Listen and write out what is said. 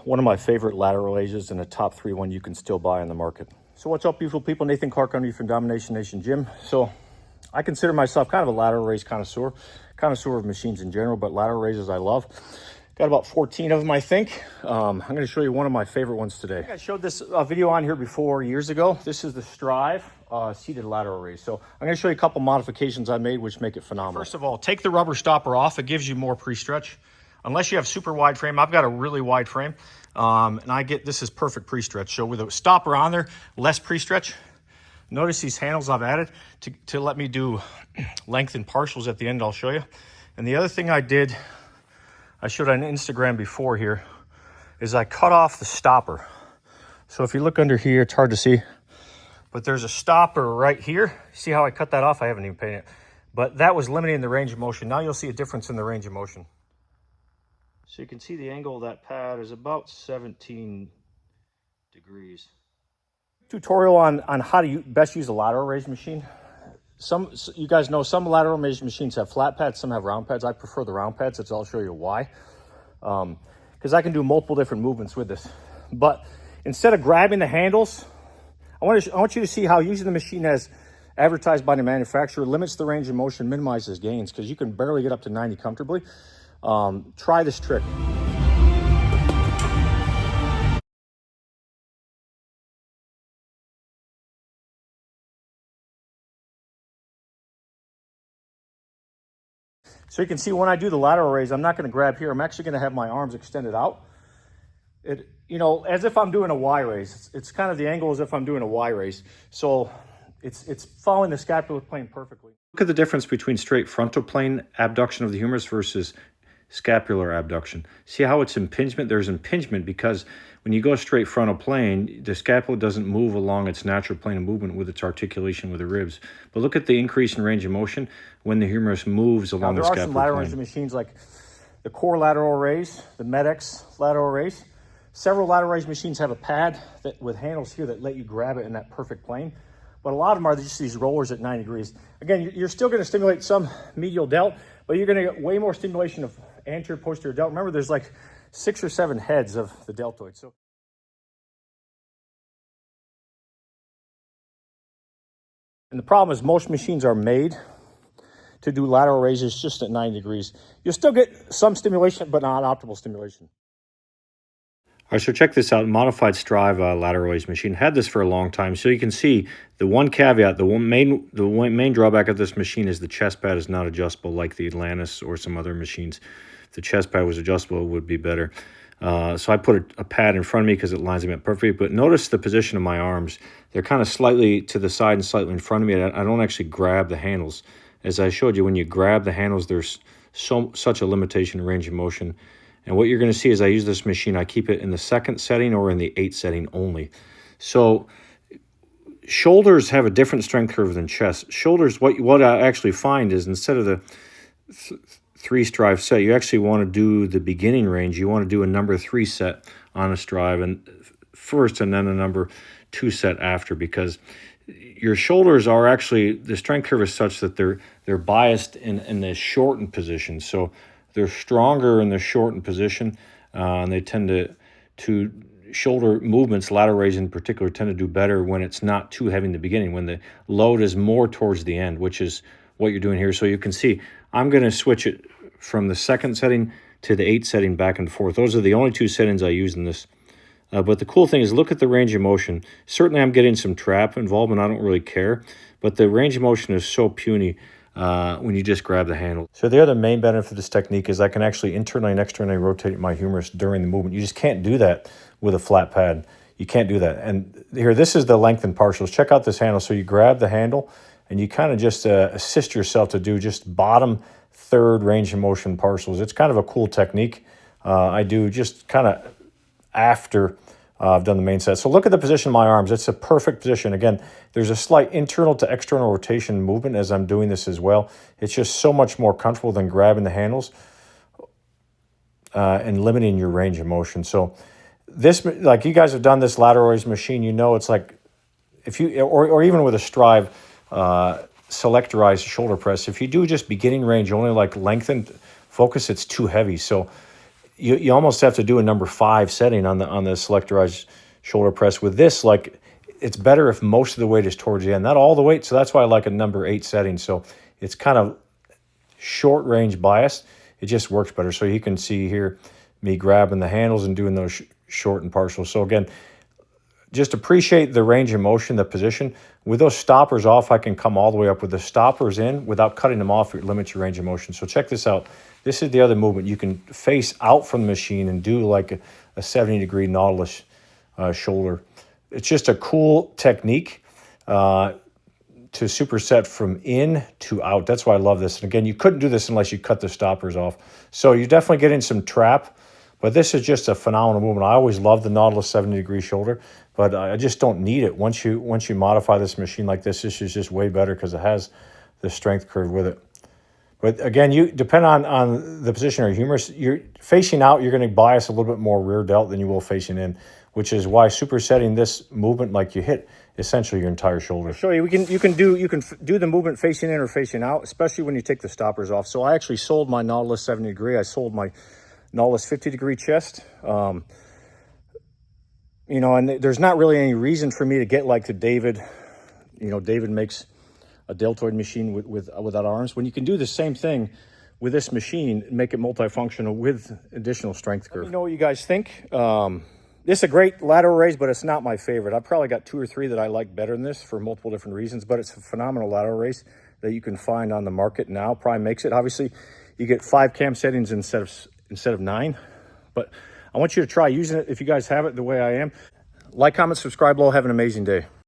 one of my favorite lateral raises and a top 3 one you can still buy on the market. So what's up, beautiful people? Nathan Clark under you from Domination Nation Gym. So I consider myself kind of a lateral raise connoisseur of machines in general, but lateral raises I love. Got about 14 of them, I think. I'm going to show you one of my favorite ones today. I showed this video on here before years ago. This is the Strive seated lateral raise. So I'm going to show you a couple modifications I made which make it phenomenal. First of all, take the rubber stopper off. It gives you more pre-stretch. Unless you have super wide frame, I've got a really wide frame. And I get, this is perfect pre-stretch. So with a stopper on there, less pre-stretch. Notice these handles I've added to let me do length and partials at the end. I'll show you. And the other thing I did, I showed on Instagram before here, is I cut off the stopper. So if you look under here, it's hard to see, but there's a stopper right here. See how I cut that off? I haven't even painted it. But that was limiting the range of motion. Now you'll see a difference in the range of motion. So you can see the angle of that pad is about 17 degrees. Tutorial on how to best use a lateral raise machine. You guys know some lateral raise machines have flat pads, some have round pads. I prefer the round pads, so I'll show you why. Because I can do multiple different movements with this. But instead of grabbing the handles, I want you to see how using the machine as advertised by the manufacturer limits the range of motion, minimizes gains, because you can barely get up to 90 comfortably. Try this trick. So you can see when I do the lateral raise, I'm not going to grab here. I'm actually going to have my arms extended out. As if I'm doing a Y raise. It's kind of the angle as if I'm doing a Y raise. So it's following the scapular plane perfectly. Look at the difference between straight frontal plane abduction of the humerus versus scapular abduction. See how it's impingement? There's impingement because when you go straight frontal plane, the scapula doesn't move along its natural plane of movement with its articulation with the ribs. But look at the increase in range of motion when the humerus moves along the scapular plane. There are some lateral raise machines like the Core lateral raise, the Med-X lateral raise. Several lateral raise machines have a pad with handles here that let you grab it in that perfect plane. But a lot of them are just these rollers at 90 degrees. Again, you're still going to stimulate some medial delt, but you're going to get way more stimulation of anterior posterior delt. Remember, there's like 6 or 7 heads of the deltoid. So and the problem is most machines are made to do lateral raises just at 90 degrees. You'll still get some stimulation, but not optimal stimulation. All right, so check this out. Modified Strive lateral raise machine. Had this for a long time. So you can see the one caveat, the main drawback of this machine is the chest pad is not adjustable like the Atlantis or some other machines. If the chest pad was adjustable, it would be better. So I put a pad in front of me because it lines them up perfectly. But notice the position of my arms. They're kind of slightly to the side and slightly in front of me. I don't actually grab the handles. As I showed you, when you grab the handles, there's such a limitation in range of motion. And what you're going to see is I use this machine, I keep it in the 2nd setting or in the 8th setting only. So shoulders have a different strength curve than chest. Shoulders, what I actually find is instead of the 3 Strive set, you actually want to do the beginning range. You want to do a number 3 set on a Strive and first and then a number 2 set after, because your shoulders are actually, the strength curve is such that they're biased in the shortened position. So they're stronger in the shortened position, and they tend to shoulder movements, lateral raise in particular, tend to do better when it's not too heavy in the beginning, when the load is more towards the end, which is what you're doing here. So you can see I'm going to switch it from the 2nd setting to the 8th setting back and forth. Those are the only 2 settings I use in this. But the cool thing is look at the range of motion. Certainly I'm getting some trap involvement. I don't really care. But the range of motion is so puny when you just grab the handle. So the other main benefit of this technique is I can actually internally and externally rotate my humerus during the movement. You just can't do that with a flat pad. You can't do that. And here, this is the length and partials. Check out this handle. So you grab the handle and you kind of just assist yourself to do just bottom 3rd range of motion partials. It's kind of a cool technique. I do just kind of after I've done the main set. So look at the position of my arms. It's a perfect position. Again, there's a slight internal to external rotation movement as I'm doing this as well. It's just so much more comfortable than grabbing the handles and limiting your range of motion. So this, like you guys have done this lateral raise machine, you know it's like, if you, or even with a Strive selectorized shoulder press, if you do just beginning range, only like lengthened focus, it's too heavy. So you almost have to do a number 5 setting on the selectorized shoulder press. With this, like, it's better if most of the weight is towards the end, not all the weight. So that's why I like a number 8 setting. So it's kind of short range bias. It just works better. So you can see here me grabbing the handles and doing those short and partial. So again, just appreciate the range of motion, the position. With those stoppers off, I can come all the way up. With the stoppers in, without cutting them off, it limits your range of motion. So check this out. This is the other movement. You can face out from the machine and do like a 70-degree Nautilus shoulder. It's just a cool technique to superset from in to out. That's why I love this. And again, you couldn't do this unless you cut the stoppers off. So you're definitely getting some trap, but this is just a phenomenal movement. I always love the Nautilus 70-degree shoulder, but I just don't need it. Once you modify this machine like this is just way better because it has the strength curve with it. But again, you depend on the position of your humerus. You're facing out, you're going to bias a little bit more rear delt than you will facing in, which is why supersetting this movement, like, you hit essentially your entire shoulder. I'll show you. You can do the movement facing in or facing out, especially when you take the stoppers off. So I actually sold my Nautilus 70-degree. I sold my Nautilus 50-degree chest. You know, and there's not really any reason for me to get like the David. You know, David makes a deltoid machine without arms, when you can do the same thing with this machine, make it multifunctional with additional strength curve. Let me know what you guys think. This is a great lateral raise, but it's not my favorite. I've probably got 2 or 3 that I like better than this for multiple different reasons, but it's a phenomenal lateral raise that you can find on the market now. Prime makes it. Obviously, you get 5 cam settings instead of 9, but I want you to try using it if you guys have it the way I am. Like, comment, subscribe below. Have an amazing day.